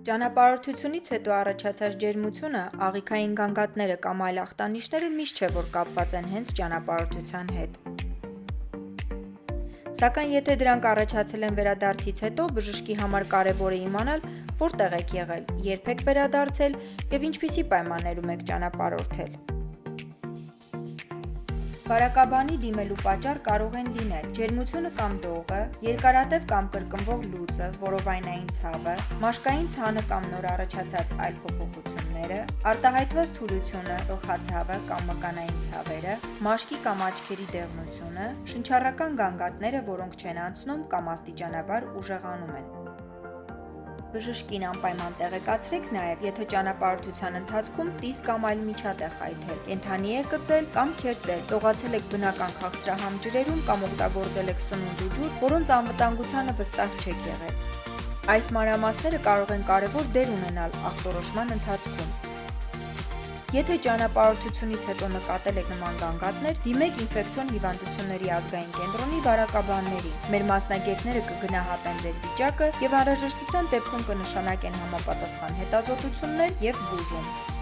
Ճանապարհորդությունից հետո առաջացած ջերմությունը, աղիքային գանգատները կամ այլ ախտանիշները միշտ չէ, որ կապված են հենց ճանապարհորդության հետ։ Սակայն եթե դրանք առաջացել են վերադարձից հետո, բժշկի համար կարևոր է իմանալ, որտեղ եք եղել, երբ եք վերադարձել և ինչպիսի պայմաններում եք ճանապարհորդել։ Վարակաբանի դիմելու պատճառ կարող են լինել ջերմությունը կամ դողը, երկարատև կամ կրկնվող լուծը, որովայնային ցավը, մաշկային ցանը կամ նոր առաջացած այլ փոփոխությունները, արտահայտված թուլությունը, գլխացավը կամ մկանային ցավերը, մաշկի կամ աչքերի դեղնությունը, շնչառական գանգատները, որոնք չեն անցնում կամ աստիճանաբար ուժեղանում են։ Բժշկին անպայման տեղեկացրեք նաև, եթե ճանապարհորդության ընթացքում տիզ կամ այլ միջատեղ խայթել, կենդանի է կծել կամ քերծել, դողացել եք բնական քաղցրահամ ջրերում կամ օգտագործել եք սնունդ ու ջուր, որոնց անվտանգությանը վստահ չեք եղել։ Այս մանրամասները կարող են կարևոր դեր ունենալ ախտորոշման ընթացքում։ Եթե ճանապարհորդությունից հետո նկատել եք նման գանգատներ, դիմեք ինֆեկցիոն հիվանդությունների ազգային կենտրոնի վարակաբաններին։ Մեր մասնագետները կգնահատեն ձեր վիճակը և անհրաժեշտության դեպքում կնշանակեն համապատասխան հետազոտություններ և բուժում։